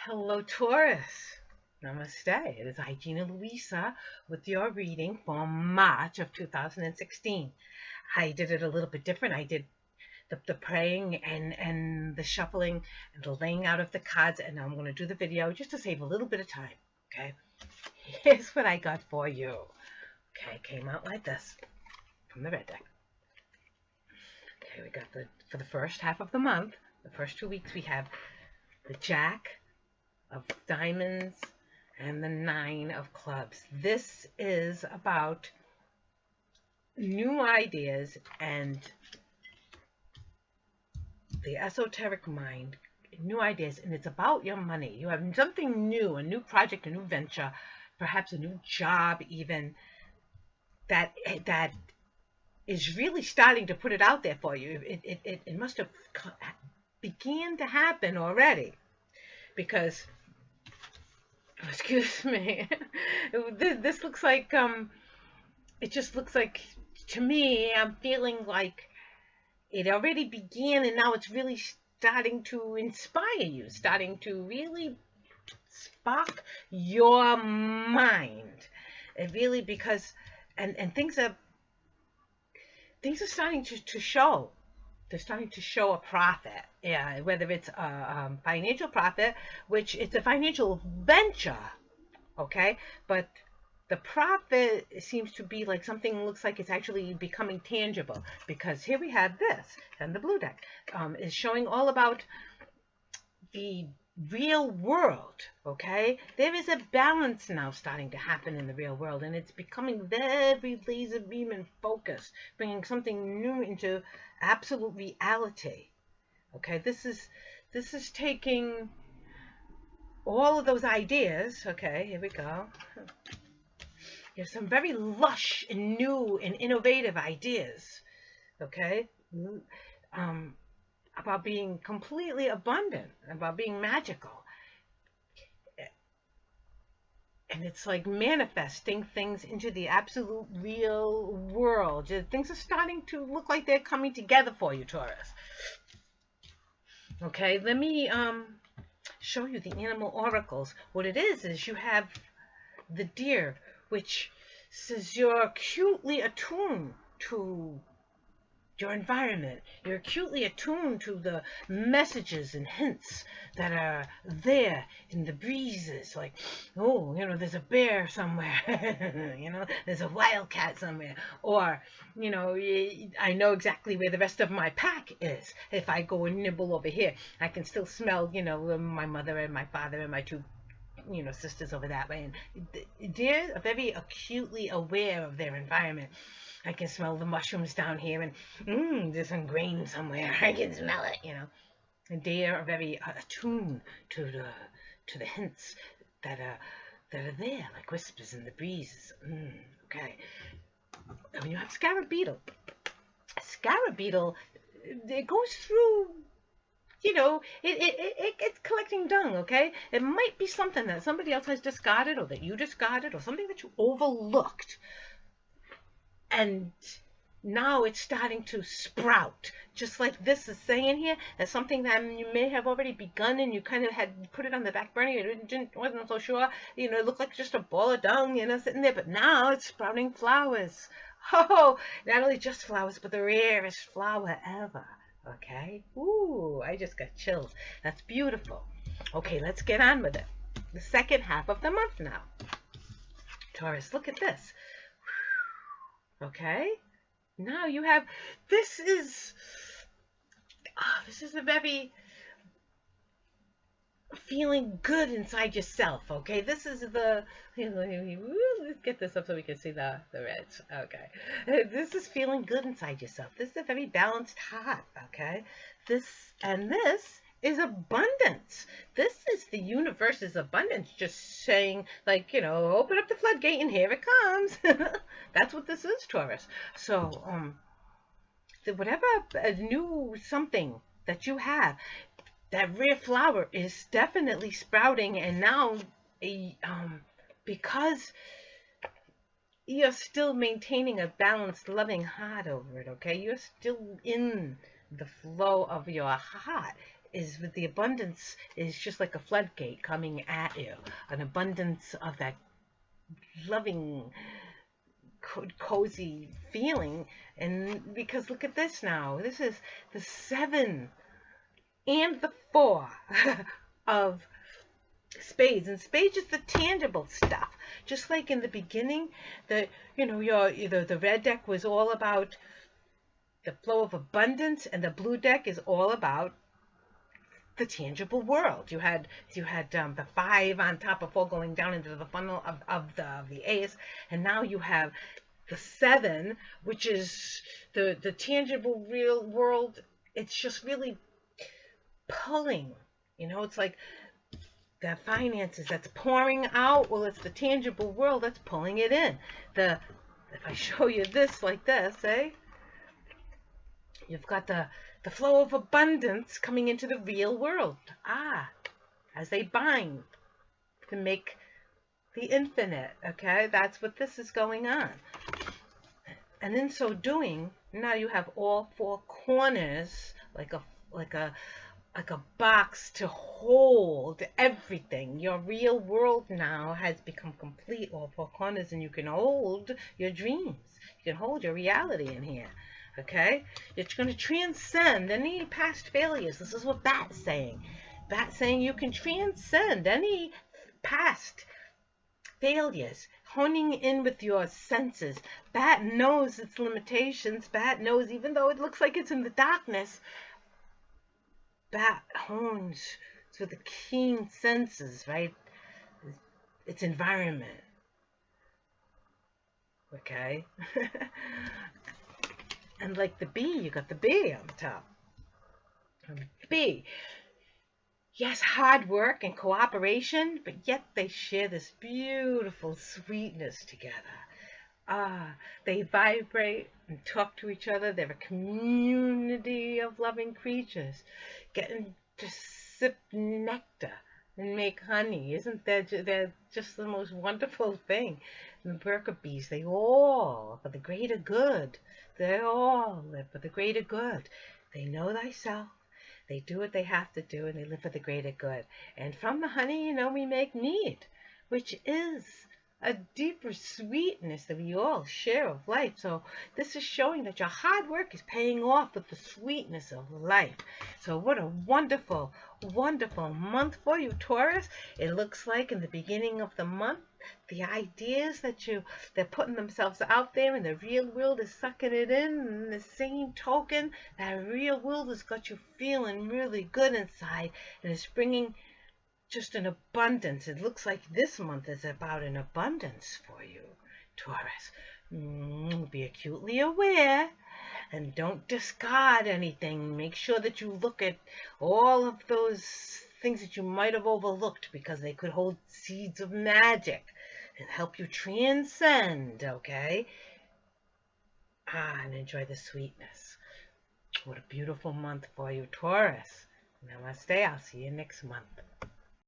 Hello, Taurus. Namaste. It is Gina Luisa with your reading for March of 2016. I did it a little bit different. I did the praying and the shuffling and the laying out of the cards, and I'm going to do the video just to save a little bit of time. Okay. Here's what I got for you. Okay, came out like this from the red deck. Okay, we got for the first half of the month, the first 2 weeks, we have the Jack of Diamonds and the Nine of Clubs. This is about new ideas and the esoteric mind, new ideas, and it's about your money. You have something new, a new project, a new venture, perhaps a new job even, that is really starting to put it out there for you. It must have began to happen already, because excuse me, this looks like it just looks like, to me, I'm feeling like it already began, and now it's really starting to inspire you, starting to really spark your mind. It really, because and things are starting to show. They're starting to show a profit, yeah, whether it's a financial profit, which it's a financial venture, okay, but the profit seems to be like something looks like it's actually becoming tangible, because here we have this, and the blue deck is showing all about the real world, okay? There is a balance now starting to happen in the real world, and it's becoming very laser beam and focused, bringing something new into absolute reality, okay? This is taking all of those ideas, okay, here we go. There's some very lush and new and innovative ideas, okay? About being completely abundant, about being magical. And it's like manifesting things into the absolute real world. Things are starting to look like they're coming together for you, Taurus. Okay, let me show you the animal oracles. What it is you have the deer, which says you're acutely attuned to your environment. You're acutely attuned to the messages and hints that are there in the breezes. Like, oh, there's a bear somewhere. There's a wildcat somewhere. Or, I know exactly where the rest of my pack is. If I go and nibble over here, I can still smell, my mother and my father and my two sisters over that way. And they're very acutely aware of their environment. I can smell the mushrooms down here, and there's some grain somewhere. I can smell it, And they are very attuned to the hints that are there, like whispers in the breeze. Okay. And when you have scarab beetle, it goes through. It's collecting dung, okay? It might be something that somebody else has discarded, or that you discarded, or something that you overlooked. And now it's starting to sprout, just like this is saying here. That's something that you may have already begun, and you kind of had put it on the back burner. You wasn't so sure. It looked like just a ball of dung, sitting there. But now it's sprouting flowers. Oh, not only just flowers, but the rarest flower ever. Okay. Ooh, I just got chills. That's beautiful. Okay, let's get on with it. The second half of the month now. Taurus, look at this. Okay. Now you have, this is a very feeling good inside yourself, okay? This is let's get this up so we can see the reds, okay? This is feeling good inside yourself. This is a very balanced heart, okay? This is abundance. This is the universe's abundance, just saying, like, open up the floodgate and here it comes. That's what this is, Taurus. So, whatever new something that you have, that rare flower is definitely sprouting, and now, because you're still maintaining a balanced, loving heart over it, okay? You're still in the flow of your heart. is with the abundance is just like a floodgate coming at you, an abundance of that loving, cozy feeling. And because look at this now, this is the 7 and the 4 of spades, and spades is the tangible stuff. Just like in the beginning, the red deck was all about the flow of abundance, and the blue deck is all about the tangible world. You had the 5 on top of 4 going down into the funnel of the ace, and now you have the 7, which is the tangible real world. It's just really pulling. It's like the finances that's pouring out. Well, it's the tangible world that's pulling it in. If I show you this like this, you've got the flow of abundance coming into the real world. As they bind to make the infinite. Okay, that's what this is going on. And in so doing, now you have all 4 corners like a box to hold everything. Your real world now has become complete, all 4 corners, and you can hold your dreams. You can hold your reality in here. Okay? It's going to transcend any past failures. This is what Bat's saying. Bat's saying you can transcend any past failures, honing in with your senses. Bat knows its limitations. Bat knows, even though it looks like it's in the darkness, Bat hones through the keen senses, right? Its environment. Okay? And like the bee, you got the bee on the top. Bee. Yes, hard work and cooperation, but yet they share this beautiful sweetness together. They vibrate and talk to each other. They're a community of loving creatures getting to sip nectar and make honey. Isn't that they're just the most wonderful thing? And the worker bees, they all for the greater good. They all live for the greater good. They know thyself. They do what they have to do, and they live for the greater good. And from the honey, we make mead, which is a deeper sweetness that we all share of life. So this is showing that your hard work is paying off with the sweetness of life. So what a wonderful, wonderful month for you, Taurus. It looks like in the beginning of the month, the ideas they're putting themselves out there, and the real world is sucking it in. And the same token, that real world has got you feeling really good inside, and it's bringing just an abundance. It looks like this month is about an abundance for you, Taurus. Be acutely aware and don't discard anything. Make sure that you look at all of those things that you might have overlooked, because they could hold seeds of magic and help you transcend, okay? And enjoy the sweetness. What a beautiful month for you, Taurus. Namaste. I'll see you next month.